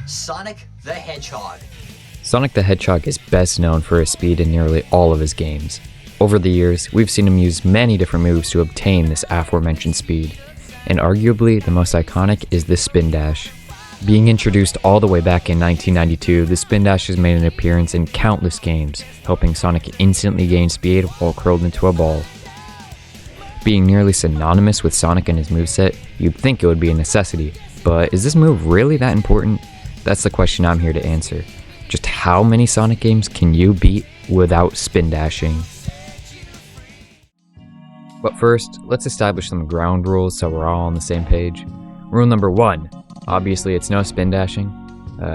Sonic the Hedgehog. Sonic the Hedgehog is best known for his speed in nearly all of his games. Over the years, we've seen him use many different moves to obtain this aforementioned speed, and arguably the most iconic is the spin dash. Being introduced all the way back in 1992, the spin dash has made an appearance in countless games, helping Sonic instantly gain speed while curled into a ball. Being nearly synonymous with Sonic and his moveset, you'd think it would be a necessity, but is this move really that important? That's the question I'm here to answer. Just how many Sonic games can you beat without spin dashing? But first, let's establish some ground rules so we're all on the same page. Rule number 1, obviously it's no spin dashing.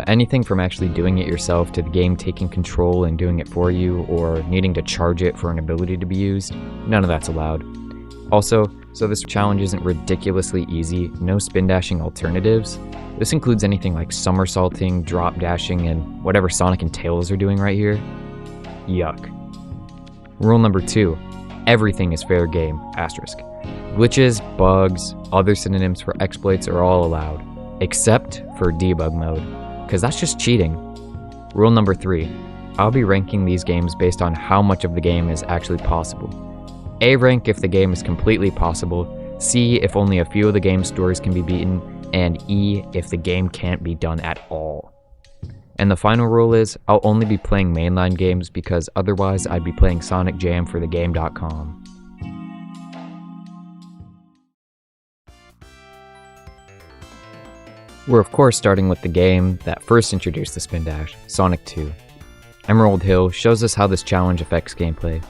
Anything from actually doing it yourself to the game taking control and doing it for you, or needing to charge it for an ability to be used, none of that's allowed. Also, so this challenge isn't ridiculously easy, no spin dashing alternatives. This includes anything like somersaulting, drop dashing, and whatever Sonic and Tails are doing right here. Yuck. Rule number 2, everything is fair game, asterisk. Glitches, bugs, other synonyms for exploits are all allowed, except for debug mode, because that's just cheating. Rule number 3, I'll be ranking these games based on how much of the game is actually possible. A rank if the game is completely possible, C if only a few of the game's stories can be beaten, and E if the game can't be done at all. And the final rule is, I'll only be playing mainline games because otherwise I'd be playing Sonic Jam for thegame.com. We're of course starting with the game that first introduced the spin dash, Sonic 2. Emerald Hill shows us how this challenge affects gameplay.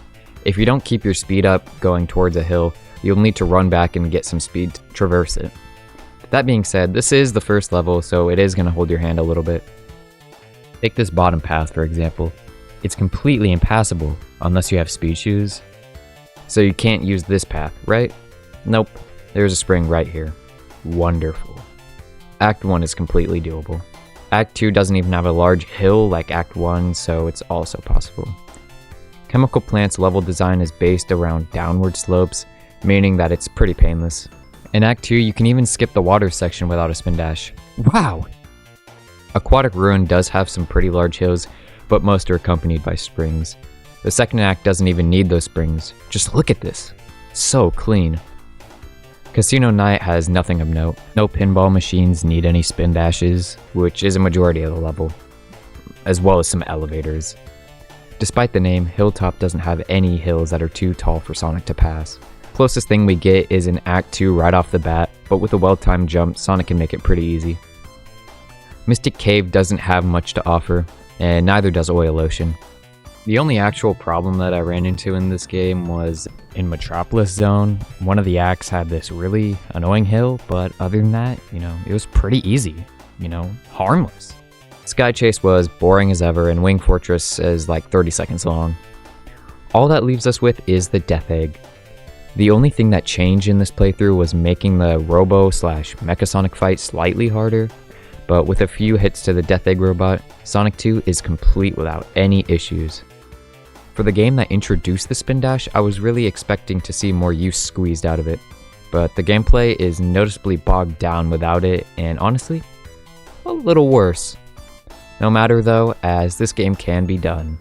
If you don't keep your speed up going towards a hill, you'll need to run back and get some speed to traverse it. That being said, this is the first level, so it is going to hold your hand a little bit. Take this bottom path for example. It's completely impassable unless you have speed shoes. So you can't use this path, right? Nope, there's a spring right here. Wonderful. Act 1 is completely doable. Act 2 doesn't even have a large hill like Act 1, so it's also possible. Chemical Plant's level design is based around downward slopes, meaning that it's pretty painless. In Act 2, you can even skip the water section without a spin dash. Wow! Aquatic Ruin does have some pretty large hills, but most are accompanied by springs. The second act doesn't even need those springs. Just look at this. So clean. Casino Night has nothing of note. No pinball machines need any spin dashes, which is a majority of the level, as well as some elevators. Despite the name, Hilltop doesn't have any hills that are too tall for Sonic to pass. Closest thing we get is in Act 2 right off the bat, but with a well-timed jump, Sonic can make it pretty easy. Mystic Cave doesn't have much to offer, and neither does Oil Ocean. The only actual problem that I ran into in this game was in Metropolis Zone. One of the acts had this really annoying hill, but other than that, it was pretty easy, harmless. Sky Chase was boring as ever, and Wing Fortress is like 30 seconds long. All that leaves us with is the Death Egg. The only thing that changed in this playthrough was making the Robo/Mechasonic fight slightly harder, but with a few hits to the Death Egg robot, Sonic 2 is complete without any issues. For the game that introduced the spin dash, I was really expecting to see more use squeezed out of it, but the gameplay is noticeably bogged down without it, and honestly, a little worse. No matter though, as this game can be done.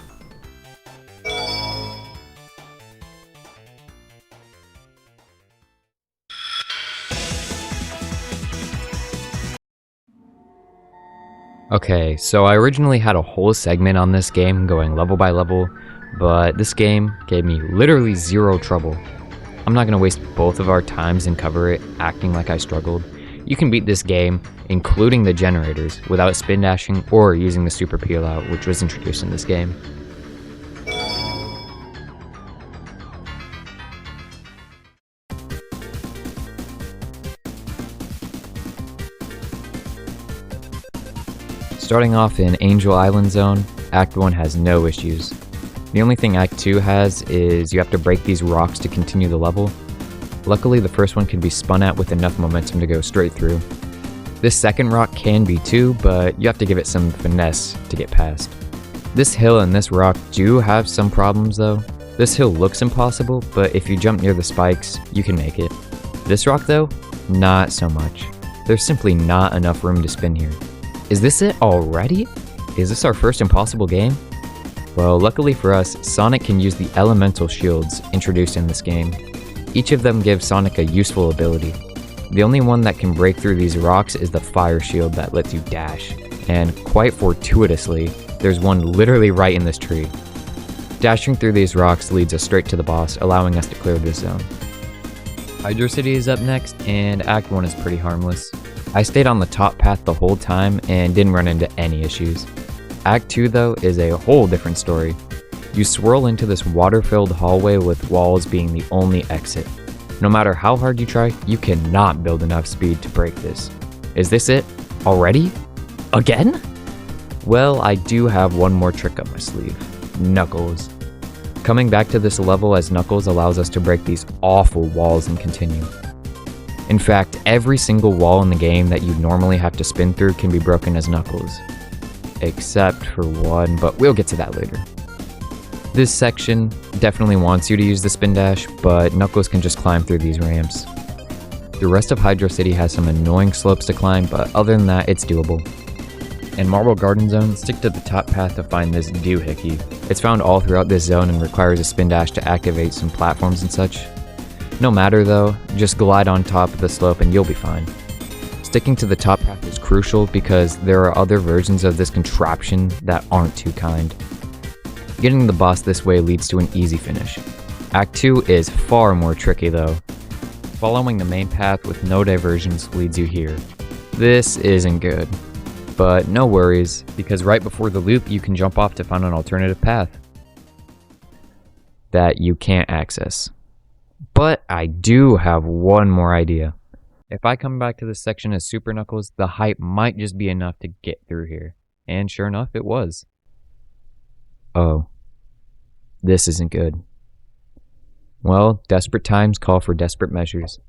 Okay, so I originally had a whole segment on this game going level by level, but this game gave me literally zero trouble. I'm not going to waste both of our times and cover it acting like I struggled. You can beat this game, including the generators, without spin dashing or using the super peel out, which was introduced in this game. Starting off in Angel Island Zone, Act 1 has no issues. The only thing Act 2 has is you have to break these rocks to continue the level. Luckily, the first one can be spun at with enough momentum to go straight through. This second rock can be too, but you have to give it some finesse to get past. This hill and this rock do have some problems though. This hill looks impossible, but if you jump near the spikes, you can make it. This rock though, not so much. There's simply not enough room to spin here. Is this it already? Is this our first impossible game? Well, luckily for us, Sonic can use the elemental shields introduced in this game. Each of them gives Sonic a useful ability. The only one that can break through these rocks is the fire shield that lets you dash. And quite fortuitously, there's one literally right in this tree. Dashing through these rocks leads us straight to the boss, allowing us to clear this zone. Hydrocity is up next, and Act 1 is pretty harmless. I stayed on the top path the whole time and didn't run into any issues. Act 2 though is a whole different story. You swirl into this water-filled hallway with walls being the only exit. No matter how hard you try, you cannot build enough speed to break this. Is this it? Already? Again? Well, I do have one more trick up my sleeve. Knuckles. Coming back to this level as Knuckles allows us to break these awful walls and continue. In fact, every single wall in the game that you'd normally have to spin through can be broken as Knuckles. Except for one, but we'll get to that later. This section definitely wants you to use the spin dash, but Knuckles can just climb through these ramps. The rest of Hydrocity has some annoying slopes to climb, but other than that, it's doable. In Marble Garden Zone, stick to the top path to find this doohickey. It's found all throughout this zone and requires a spin dash to activate some platforms and such. No matter though, just glide on top of the slope and you'll be fine. Sticking to the top path is crucial because there are other versions of this contraption that aren't too kind. Getting the boss this way leads to an easy finish. Act 2 is far more tricky though. Following the main path with no diversions leads you here. This isn't good. But no worries, because right before the loop you can jump off to find an alternative path that you can't access. But I do have one more idea. If I come back to this section as Super Knuckles, the height might just be enough to get through here. And sure enough, it was. Oh. This isn't good. Well, desperate times call for desperate measures.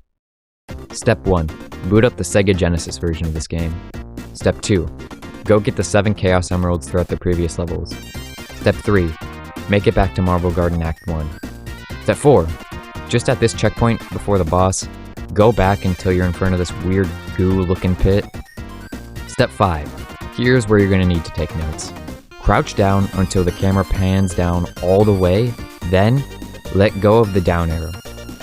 Step 1. Boot up the Sega Genesis version of this game. Step 2. Go get the 7 Chaos Emeralds throughout the previous levels. Step 3. Make it back to Marble Garden Act 1. Step 4. Just at this checkpoint before the boss, go back until you're in front of this weird goo-looking pit. Step 5. Here's where you're going to need to take notes. Crouch down until the camera pans down all the way, then let go of the down arrow.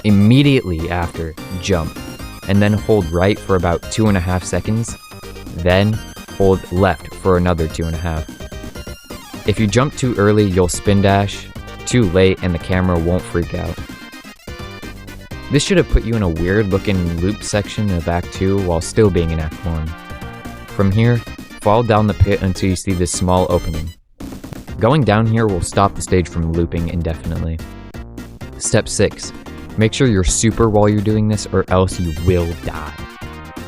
Immediately after, jump, and then hold right for about 2.5 seconds, then hold left for another 2.5. If you jump too early, you'll spin dash, too late and the camera won't freak out. This should have put you in a weird looking loop section of Act 2 while still being in Act 1. From here, fall down the pit until you see this small opening. Going down here will stop the stage from looping indefinitely. Step 6. Make sure you're super while you're doing this or else you will die.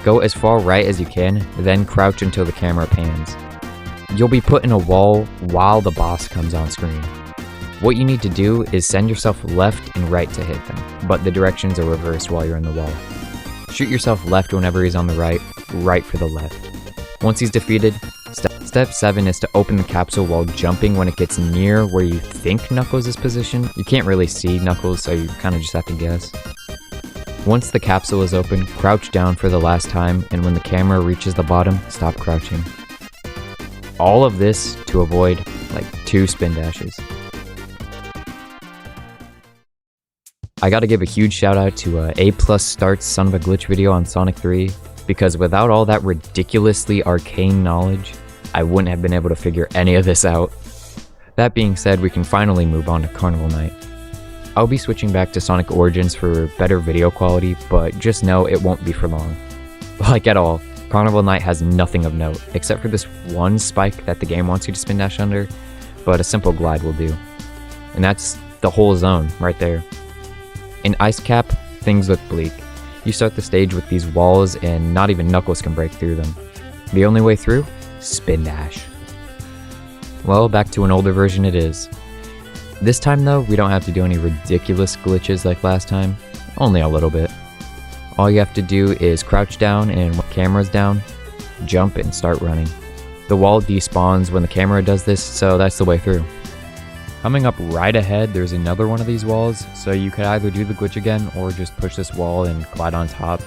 Go as far right as you can, then crouch until the camera pans. You'll be put in a wall while the boss comes on screen. What you need to do is send yourself left and right to hit them, but the directions are reversed while you're in the wall. Shoot yourself left whenever he's on the right, right for the left. Once he's defeated, step 7 is to open the capsule while jumping when it gets near where you think Knuckles is positioned. You can't really see Knuckles, so you kind of just have to guess. Once the capsule is open, crouch down for the last time, and when the camera reaches the bottom, stop crouching. All of this to avoid like 2 spin dashes. I gotta give a huge shout out to A+ Start's Son of a Glitch video on Sonic 3, because without all that ridiculously arcane knowledge, I wouldn't have been able to figure any of this out. That being said, we can finally move on to Carnival Night. I'll be switching back to Sonic Origins for better video quality, but just know it won't be for long. Like at all, Carnival Night has nothing of note, except for this one spike that the game wants you to spin dash under, but a simple glide will do. And that's the whole zone, right there. In Ice Cap, things look bleak. You start the stage with these walls and not even Knuckles can break through them. The only way through? Spin dash. Well, back to an older version it is. This time though, we don't have to do any ridiculous glitches like last time, only a little bit. All you have to do is crouch down and when the camera's down, jump and start running. The wall despawns when the camera does this, so that's the way through. Coming up right ahead, there's another one of these walls, so you could either do the glitch again or just push this wall and glide on top.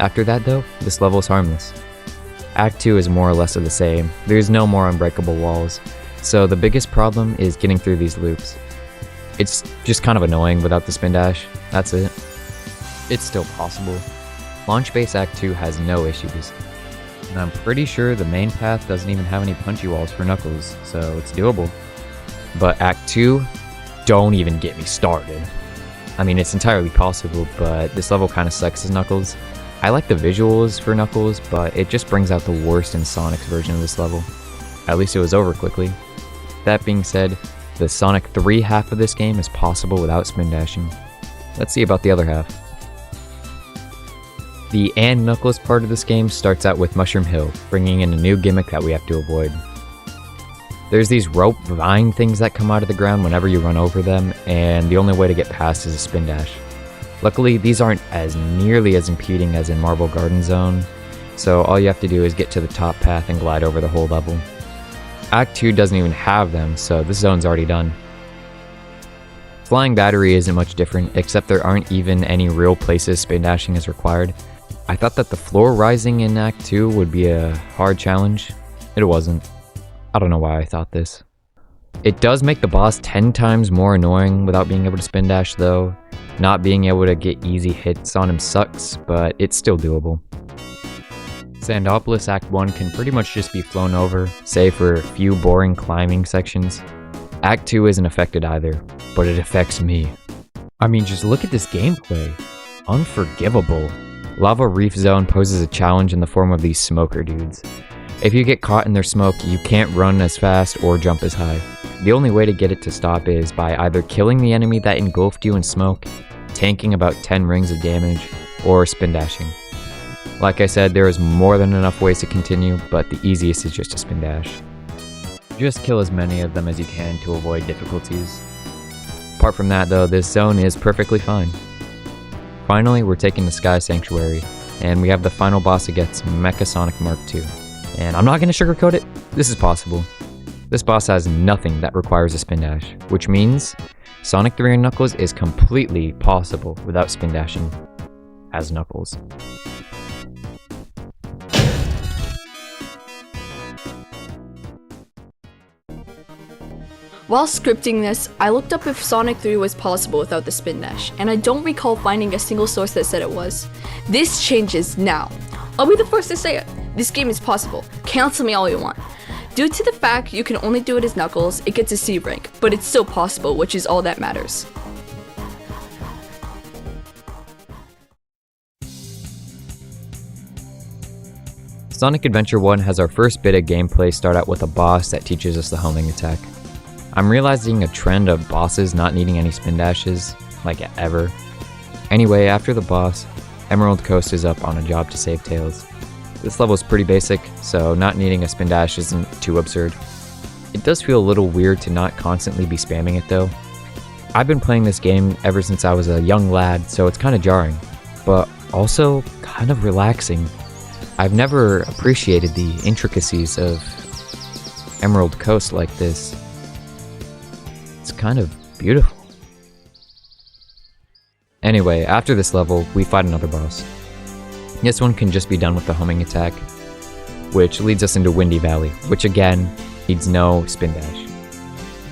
After that though, this level is harmless. Act 2 is more or less of the same. There's no more unbreakable walls. So the biggest problem is getting through these loops. It's just kind of annoying without the spin dash. That's it. It's still possible. Launch Base Act 2 has no issues. And I'm pretty sure the main path doesn't even have any punchy walls for Knuckles, so it's doable. But Act 2, don't even get me started. I mean, it's entirely possible, but this level kind of sucks as Knuckles. I like the visuals for Knuckles, but it just brings out the worst in Sonic's version of this level. At least it was over quickly. That being said, the Sonic 3 half of this game is possible without spin dashing. Let's see about the other half. The and Knuckles part of this game starts out with Mushroom Hill, bringing in a new gimmick that we have to avoid. There's these rope vine things that come out of the ground whenever you run over them, and the only way to get past is a spin dash. Luckily, these aren't as nearly as impeding as in Marble Garden Zone, so all you have to do is get to the top path and glide over the whole level. Act 2 doesn't even have them, so this zone's already done. Flying Battery isn't much different, except there aren't even any real places spin dashing is required. I thought that the floor rising in Act 2 would be a hard challenge. It wasn't. I don't know why I thought this. It does make the boss 10 times more annoying without being able to spin dash though. Not being able to get easy hits on him sucks, but it's still doable. Studiopolis Act 1 can pretty much just be flown over, save for a few boring climbing sections. Act 2 isn't affected either, but it affects me. I mean, just look at this gameplay. Unforgivable. Lava Reef Zone poses a challenge in the form of these smoker dudes. If you get caught in their smoke, you can't run as fast or jump as high. The only way to get it to stop is by either killing the enemy that engulfed you in smoke, tanking about 10 rings of damage, or spin dashing. Like I said, there is more than enough ways to continue, but the easiest is just to spin dash. Just kill as many of them as you can to avoid difficulties. Apart from that though, this zone is perfectly fine. Finally, we're taking the Sky Sanctuary, and we have the final boss against Mecha-Sonic Mark II. And I'm not going to sugarcoat it, this is possible. This boss has nothing that requires a spin dash, which means Sonic 3 and Knuckles is completely possible without spin dashing as Knuckles. While scripting this, I looked up if Sonic 3 was possible without the spin dash, and I don't recall finding a single source that said it was. This changes now. I'll be the first to say it. This game is possible. Cancel me all you want. Due to the fact you can only do it as Knuckles, it gets a C rank, but it's still possible, which is all that matters. Sonic Adventure 1 has our first bit of gameplay start out with a boss that teaches us the homing attack. I'm realizing a trend of bosses not needing any spin dashes, like ever. Anyway, after the boss, Emerald Coast is up on a job to save Tails. This level is pretty basic, so not needing a spin dash isn't too absurd. It does feel a little weird to not constantly be spamming it though. I've been playing this game ever since I was a young lad, so it's kind of jarring, but also kind of relaxing. I've never appreciated the intricacies of Emerald Coast like this. It's kind of beautiful. Anyway, after this level, we fight another boss. This one can just be done with the homing attack, which leads us into Windy Valley, which again, needs no spin dash.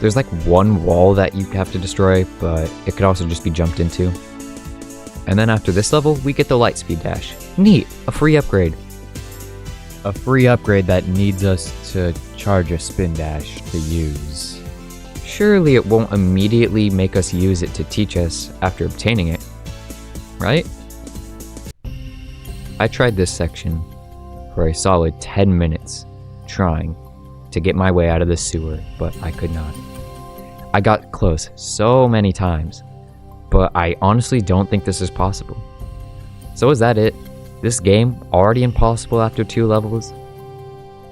There's like one wall that you have to destroy, but it could also just be jumped into. And then after this level, we get the light speed dash. Neat, a free upgrade. A free upgrade that needs us to charge a spin dash to use. Surely it won't immediately make us use it to teach us after obtaining it, right? I tried this section for a solid 10 minutes, trying to get my way out of the sewer, but I could not. I got close so many times, but I honestly don't think this is possible. So is that it? This game already impossible after 2 levels?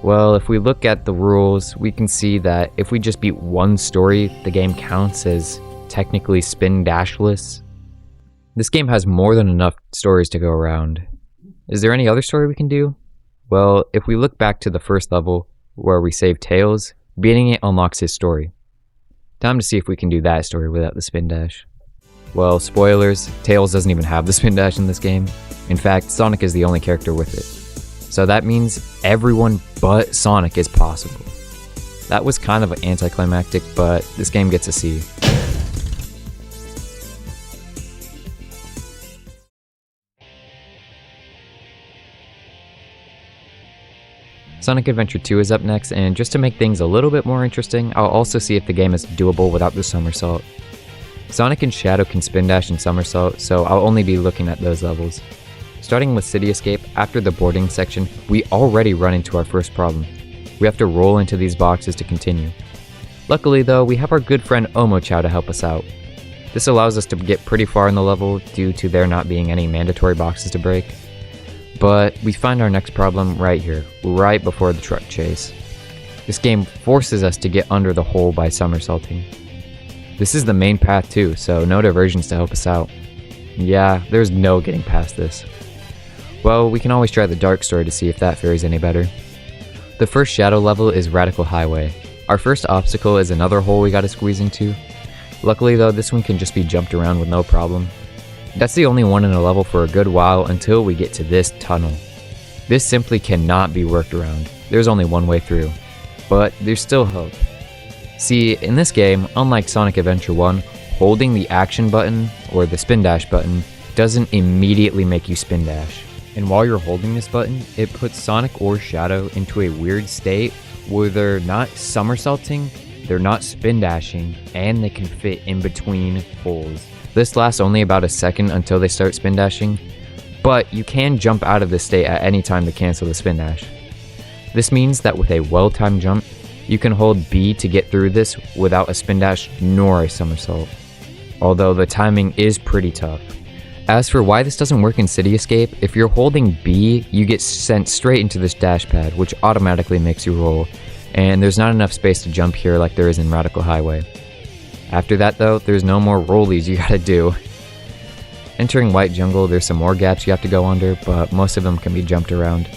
Well, if we look at the rules, we can see that if we just beat one story, the game counts as technically spin dashless. This game has more than enough stories to go around. Is there any other story we can do? Well, if we look back to the first level, where we save Tails, beating it unlocks his story. Time to see if we can do that story without the spin dash. Well, spoilers, Tails doesn't even have the spin dash in this game. In fact, Sonic is the only character with it. So that means everyone but Sonic is possible. That was kind of anticlimactic, but this game gets a C. Sonic Adventure 2 is up next, and just to make things a little bit more interesting, I'll also see if the game is doable without the somersault. Sonic and Shadow can spin dash and somersault, so I'll only be looking at those levels. Starting with City Escape, after the boarding section, we already run into our first problem. We have to roll into these boxes to continue. Luckily though, we have our good friend Omochow to help us out. This allows us to get pretty far in the level due to there not being any mandatory boxes to break. But we find our next problem right here, right before the truck chase. This game forces us to get under the hole by somersaulting. This is the main path too, so no diversions to help us out. Yeah, there's no getting past this. Well, we can always try the dark story to see if that fares any better. The first Shadow level is Radical Highway. Our first obstacle is another hole we gotta squeeze into. Luckily though, this one can just be jumped around with no problem. That's the only one in a level for a good while until we get to this tunnel. This simply cannot be worked around. There's only one way through. But there's still hope. See, in this game, unlike Sonic Adventure 1, holding the action button, or the spin dash button, doesn't immediately make you spin dash. And while you're holding this button, it puts Sonic or Shadow into a weird state where they're not somersaulting, they're not spin dashing, and they can fit in between holes. This lasts only about a second until they start spin dashing, but you can jump out of this state at any time to cancel the spin dash. This means that with a well-timed jump, you can hold B to get through this without a spin dash nor a somersault, although the timing is pretty tough. As for why this doesn't work in City Escape, if you're holding B, you get sent straight into this dash pad, which automatically makes you roll, and there's not enough space to jump here like there is in Radical Highway. After that though, there's no more rollies you gotta do. Entering White Jungle, there's some more gaps you have to go under, but most of them can be jumped around.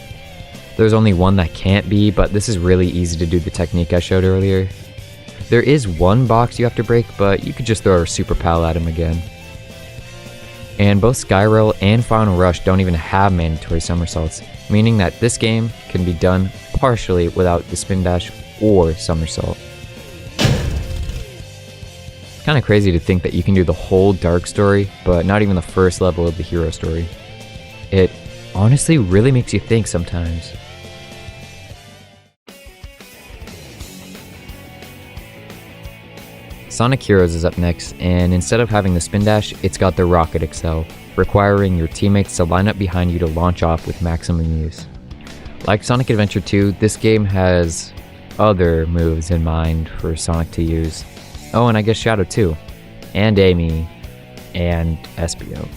There's only one that can't be, but this is really easy to do the technique I showed earlier. There is one box you have to break, but you could just throw a Super Pal at him again. And both Skyrail and Final Rush don't even have mandatory somersaults, meaning that this game can be done partially without the spin dash or somersault. Kinda crazy to think that you can do the whole dark story, but not even the first level of the hero story. It honestly really makes you think sometimes. Sonic Heroes is up next, and instead of having the spin dash, it's got the Rocket Excel, requiring your teammates to line up behind you to launch off with maximum use. Like Sonic Adventure 2, this game has other moves in mind for Sonic to use. Oh, and I guess Shadow too, and Amy, and Espio.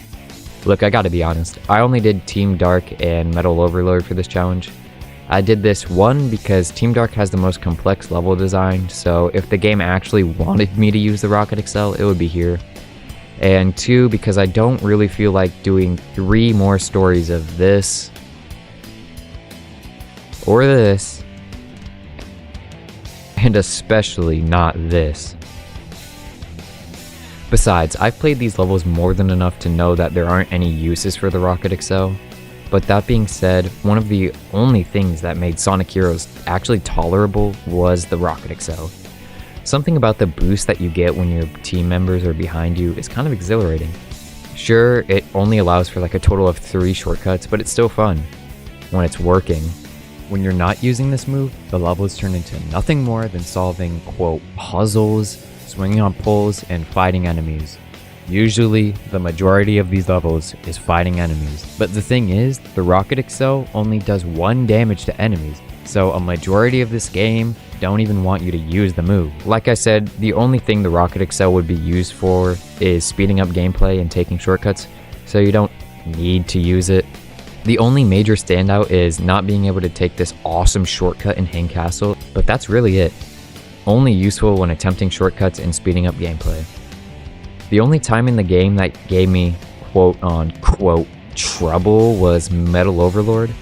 Look, I gotta be honest, I only did Team Dark and Metal Overlord for this challenge. I did this, one, because Team Dark has the most complex level design, so if the game actually wanted me to use the Rocket Excel, it would be here. And two, because I don't really feel like doing 3 more stories of this, or this, and especially not this. Besides, I've played these levels more than enough to know that there aren't any uses for the Rocket Excel. But that being said, one of the only things that made Sonic Heroes actually tolerable was the Rocket Excel. Something about the boost that you get when your team members are behind you is kind of exhilarating. Sure, it only allows for like a total of 3 shortcuts, but it's still fun when it's working. When you're not using this move, the levels turn into nothing more than solving, quote, puzzles, swinging on poles, and fighting enemies. Usually, the majority of these levels is fighting enemies. But the thing is, the Rocket Excel only does 1 damage to enemies, so a majority of this game don't even want you to use the move. Like I said, the only thing the Rocket Excel would be used for is speeding up gameplay and taking shortcuts, so you don't need to use it. The only major standout is not being able to take this awesome shortcut in Hang Castle, but that's really it. Only useful when attempting shortcuts and speeding up gameplay. The only time in the game that gave me quote-unquote trouble was Metal Overlord.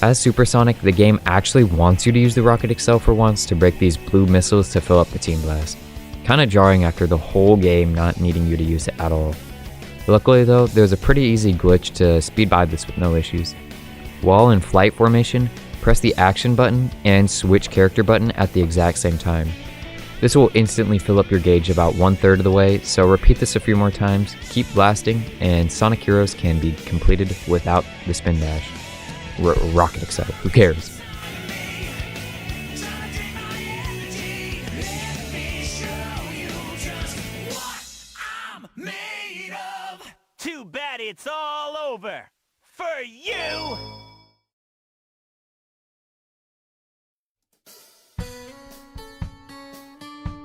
As Super Sonic, the game actually wants you to use the Rocket Excel for once to break these blue missiles to fill up the Team Blast. Kinda jarring after the whole game not needing you to use it at all. Luckily though, there's a pretty easy glitch to speed by this with no issues. While in flight formation, press the action button and switch character button at the exact same time. This will instantly fill up your gauge about 1/3 of the way, so repeat this a few more times, keep blasting, and Sonic Heroes can be completed without the spin dash. Rocket Excite, who cares? Too bad it's all over for you!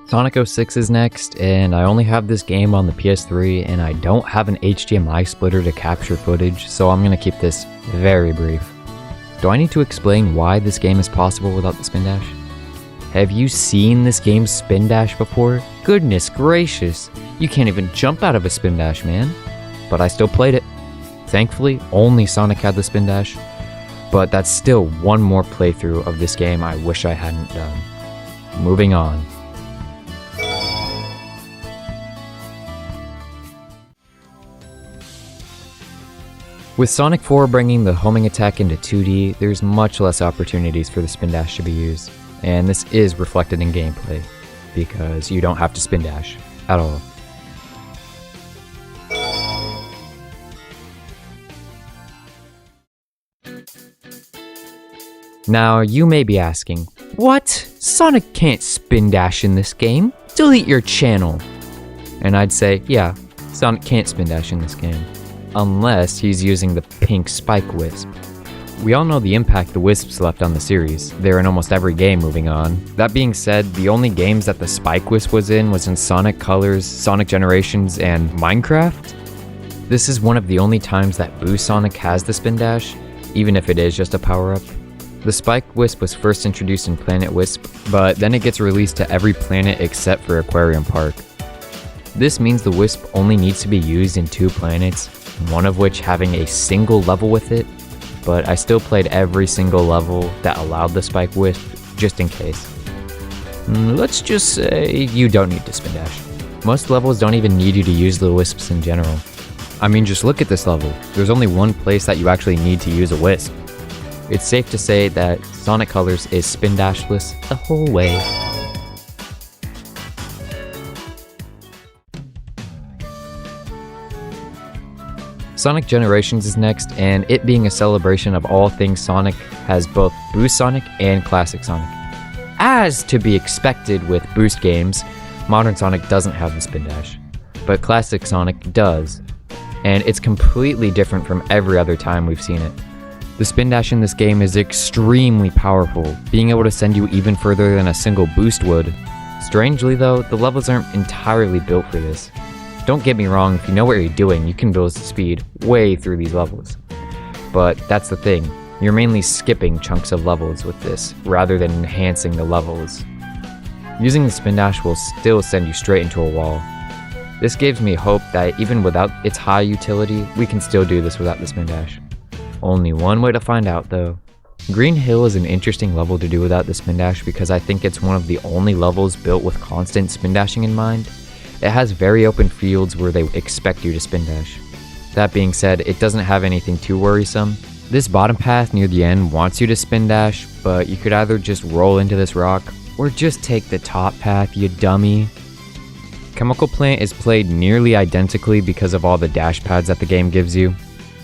Sonic 06 is next, and I only have this game on the PS3, and I don't have an HDMI splitter to capture footage, so I'm gonna keep this very brief. Do I need to explain why this game is possible without the spin dash? Have you seen this game's spin dash before? Goodness gracious, you can't even jump out of a spin dash, man. But I still played it. Thankfully, only Sonic had the spin dash, but that's still one more playthrough of this game I wish I hadn't done. Moving on. With Sonic 4 bringing the homing attack into 2D, there's much less opportunities for the spin dash to be used, and this is reflected in gameplay, because you don't have to spin dash at all. Now, you may be asking, what? Sonic can't spin dash in this game? Delete your channel! And I'd say, yeah, Sonic can't spin dash in this game. Unless he's using the pink spike Wisp. We all know the impact the Wisps left on the series. They're in almost every game moving on. That being said, the only games that the spike Wisp was in Sonic Colors, Sonic Generations, and Minecraft. This is one of the only times that Boost Sonic has the spin dash, even if it is just a power-up. The spike Wisp was first introduced in Planet Wisp, but then it gets released to every planet except for Aquarium Park. This means the Wisp only needs to be used in 2 planets, one of which having a single level with it, but I still played every single level that allowed the spike Wisp, just in case. Let's just say you don't need to spin dash. Most levels don't even need you to use the Wisps in general. I mean, just look at this level. There's only one place that you actually need to use a Wisp. It's safe to say that Sonic Colors is spin dashless the whole way. Sonic Generations is next, and it being a celebration of all things Sonic, has both Boost Sonic and Classic Sonic. As to be expected with Boost games, Modern Sonic doesn't have the spin dash, but Classic Sonic does, and it's completely different from every other time we've seen it. The spin dash in this game is extremely powerful, being able to send you even further than a single boost would. Strangely though, the levels aren't entirely built for this. Don't get me wrong, if you know what you're doing, you can build speed way through these levels. But that's the thing, you're mainly skipping chunks of levels with this, rather than enhancing the levels. Using the spin dash will still send you straight into a wall. This gives me hope that even without its high utility, we can still do this without the spin dash. Only one way to find out though. Green Hill is an interesting level to do without the spin dash because I think it's one of the only levels built with constant spin dashing in mind. It has very open fields where they expect you to spin dash. That being said, it doesn't have anything too worrisome. This bottom path near the end wants you to spin dash, but you could either just roll into this rock, or just take the top path, you dummy. Chemical Plant is played nearly identically because of all the dash pads that the game gives you.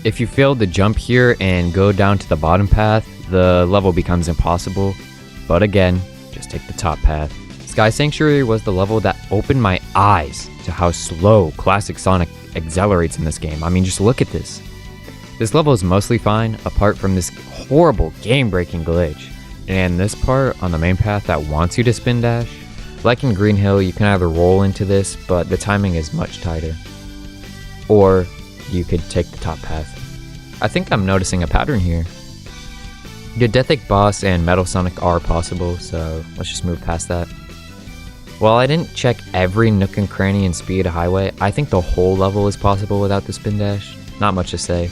If you fail to jump here and go down to the bottom path, the level becomes impossible, but again, just take the top path. Sky Sanctuary was the level that opened my eyes to how slow Classic Sonic accelerates in this game. I mean, just look at this. This level is mostly fine, apart from this horrible game-breaking glitch. And this part on the main path that wants you to spin dash, like in Green Hill, you can either roll into this, but the timing is much tighter. Or you could take the top path. I think I'm noticing a pattern here. The Death Egg boss and Metal Sonic are possible, so let's just move past that. While I didn't check every nook and cranny in Speed Highway, I think the whole level is possible without the spin dash. Not much to say.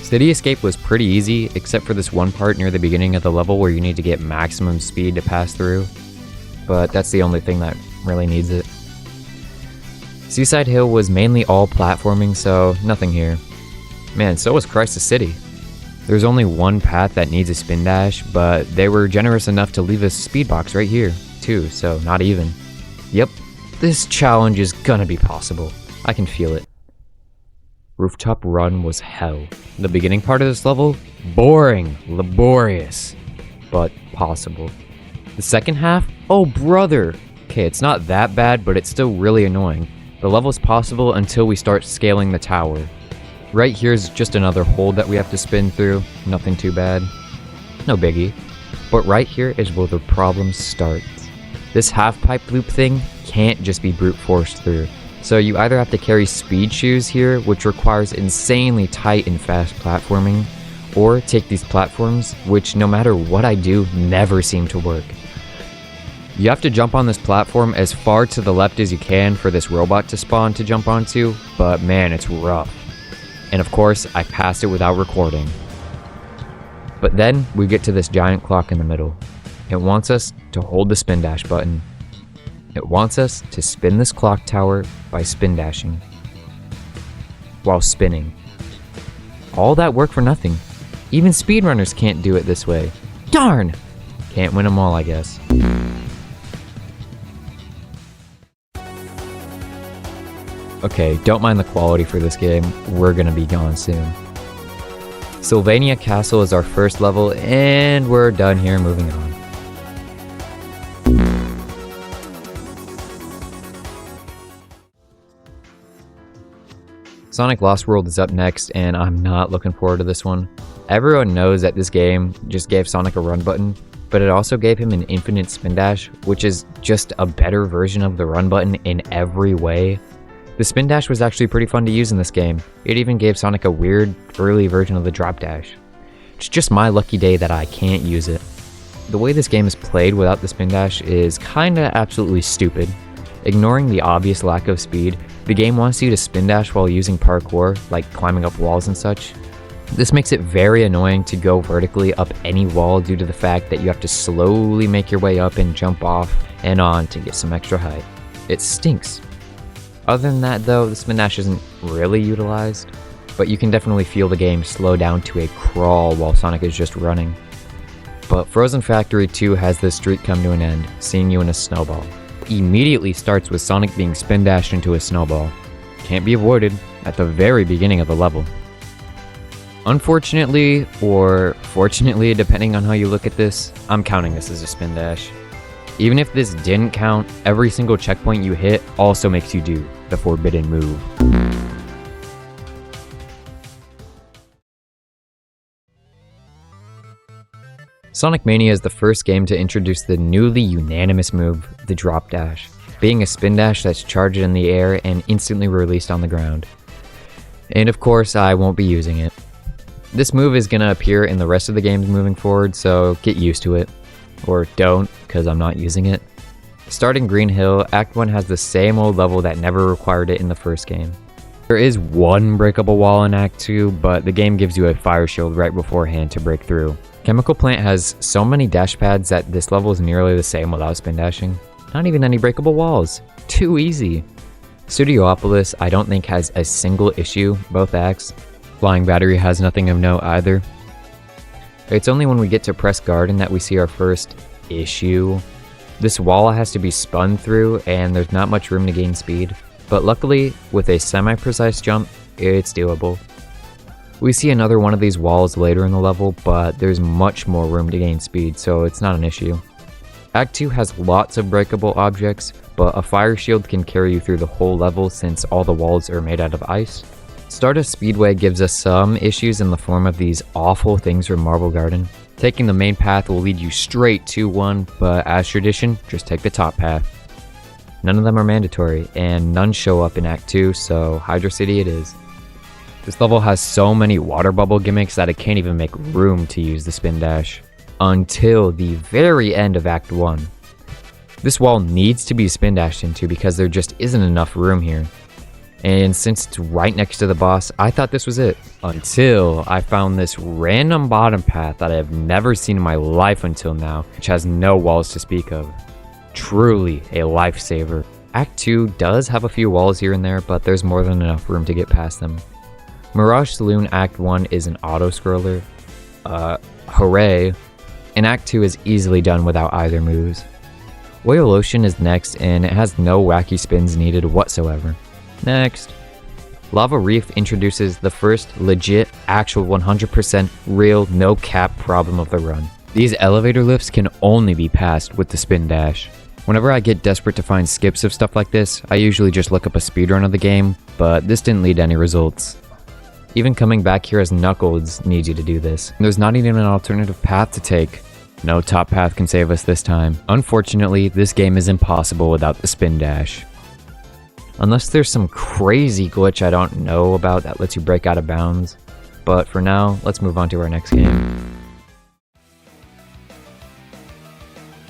City Escape was pretty easy, except for this one part near the beginning of the level where you need to get maximum speed to pass through. But that's the only thing that really needs it. Seaside Hill was mainly all platforming, so nothing here. Man, so was Crisis City. There's only one path that needs a spin dash, but they were generous enough to leave a speed box right here, too, so not even. Yep, this challenge is gonna be possible. I can feel it. Rooftop Run was hell. The beginning part of this level, boring, laborious, but possible. The second half, oh brother! Okay, it's not that bad, but it's still really annoying. The level's possible until we start scaling the tower. Right here's just another hole that we have to spin through, nothing too bad. No biggie. But right here is where the problem starts. This half-pipe loop thing can't just be brute forced through. So you either have to carry speed shoes here, which requires insanely tight and fast platforming, or take these platforms, which no matter what I do, never seem to work. You have to jump on this platform as far to the left as you can for this robot to spawn to jump onto, but man, it's rough. And of course, I passed it without recording. But then we get to this giant clock in the middle. It wants us to hold the spin dash button. It wants us to spin this clock tower by spin dashing. While spinning. All that work for nothing. Even speedrunners can't do it this way. Darn! Can't win them all, I guess. Okay, don't mind the quality for this game, we're gonna be gone soon. Sylvania Castle is our first level, and we're done here, moving on. Sonic Lost World is up next, and I'm not looking forward to this one. Everyone knows that this game just gave Sonic a run button, but it also gave him an infinite spin dash, which is just a better version of the run button in every way. The spin dash was actually pretty fun to use in this game. It even gave Sonic a weird, early version of the drop dash. It's just my lucky day that I can't use it. The way this game is played without the spin dash is kinda absolutely stupid. Ignoring the obvious lack of speed, the game wants you to spin dash while using parkour, like climbing up walls and such. This makes it very annoying to go vertically up any wall due to the fact that you have to slowly make your way up and jump off and on to get some extra height. It stinks. Other than that though, the spin dash isn't really utilized, but you can definitely feel the game slow down to a crawl while Sonic is just running. But Frozen Factory 2 has this streak come to an end, seeing you in a snowball. It immediately starts with Sonic being spin dashed into a snowball. Can't be avoided at the very beginning of the level. Unfortunately, or fortunately depending on how you look at this, I'm counting this as a spin dash. Even if this didn't count, every single checkpoint you hit also makes you do the forbidden move. Sonic Mania is the first game to introduce the newly unanimous move, the drop dash, being a spin dash that's charged in the air and instantly released on the ground. And of course, I won't be using it. This move is going to appear in the rest of the games moving forward, so get used to it. Or don't, because I'm not using it. Starting Green Hill, Act 1 has the same old level that never required it in the first game. There is one breakable wall in Act 2, but the game gives you a fire shield right beforehand to break through. Chemical Plant has so many dash pads that this level is nearly the same without spin dashing. Not even any breakable walls. Too easy. Studiopolis I don't think has a single issue, both acts. Flying Battery has nothing of note either. It's only when we get to Press Garden that we see our first issue. This wall has to be spun through and there's not much room to gain speed, but luckily with a semi-precise jump, it's doable. We see another one of these walls later in the level, but there's much more room to gain speed, so it's not an issue. Act 2 has lots of breakable objects, but a fire shield can carry you through the whole level since all the walls are made out of ice. Stardust Speedway gives us some issues in the form of these awful things from Marble Garden. Taking the main path will lead you straight to one, but as tradition, just take the top path. None of them are mandatory, and none show up in Act 2, so Hydrocity it is. This level has so many water bubble gimmicks that it can't even make room to use the spin dash. Until the very end of Act 1. This wall needs to be spin dashed into because there just isn't enough room here. And since it's right next to the boss, I thought this was it. Until I found this random bottom path that I have never seen in my life until now, which has no walls to speak of. Truly a lifesaver. Act 2 does have a few walls here and there, but there's more than enough room to get past them. Mirage Saloon Act 1 is an auto-scroller. hooray. And Act 2 is easily done without either moves. Oil Ocean is next, and it has no wacky spins needed whatsoever. Next. Lava Reef introduces the first legit, actual 100% real, no cap problem of the run. These elevator lifts can only be passed with the spin dash. Whenever I get desperate to find skips of stuff like this, I usually just look up a speedrun of the game, but this didn't lead to any results. Even coming back here as Knuckles needs you to do this. There's not even an alternative path to take. No top path can save us this time. Unfortunately, this game is impossible without the spin dash. Unless there's some crazy glitch I don't know about that lets you break out of bounds. But for now, let's move on to our next game.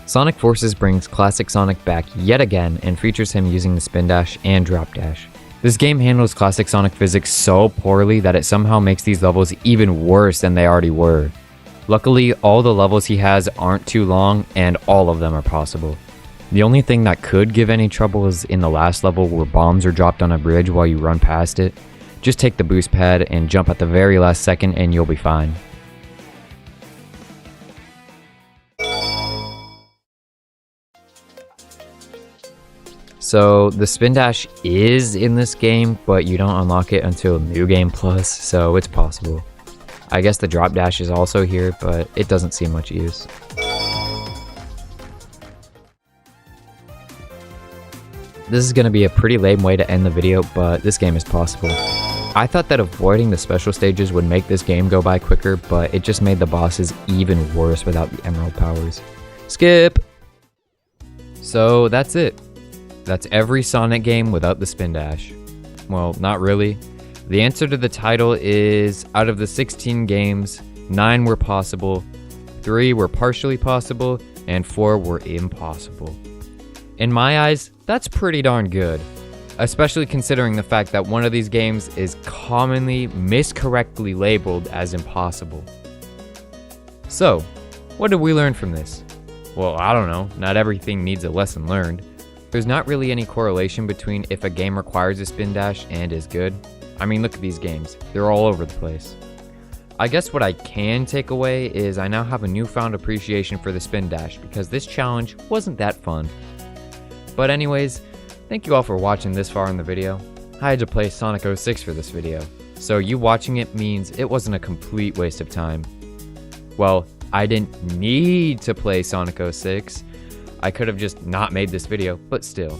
Sonic Forces brings classic Sonic back yet again and features him using the spin dash and drop dash. This game handles classic Sonic physics so poorly that it somehow makes these levels even worse than they already were. Luckily, all the levels he has aren't too long, and all of them are possible. The only thing that could give any trouble is in the last level where bombs are dropped on a bridge while you run past it. Just take the boost pad and jump at the very last second and you'll be fine. So the spin dash is in this game, but you don't unlock it until New Game Plus, so it's possible. I guess the drop dash is also here, but it doesn't seem much use. This is going to be a pretty lame way to end the video, but this game is possible. I thought that avoiding the special stages would make this game go by quicker, but it just made the bosses even worse without the emerald powers. Skip! So that's it. That's every Sonic game without the spin dash. Well, not really. The answer to the title is, out of the 16 games, 9 were possible, 3 were partially possible, and 4 were impossible. In my eyes, that's pretty darn good, especially considering the fact that one of these games is commonly miscorrectly labeled as impossible. So, what did we learn from this? Well, I don't know, not everything needs a lesson learned. There's not really any correlation between if a game requires a spin dash and is good. I mean, look at these games. They're all over the place. I guess what I can take away is I now have a newfound appreciation for the spin dash because this challenge wasn't that fun. But anyways, thank you all for watching this far in the video. I had to play Sonic 06 for this video, so you watching it means it wasn't a complete waste of time. Well, I didn't need to play Sonic 06. I could have just not made this video, but still.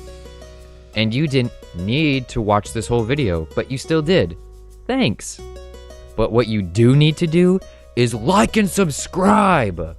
And you didn't need to watch this whole video, but you still did. Thanks. But what you do need to do is like and subscribe.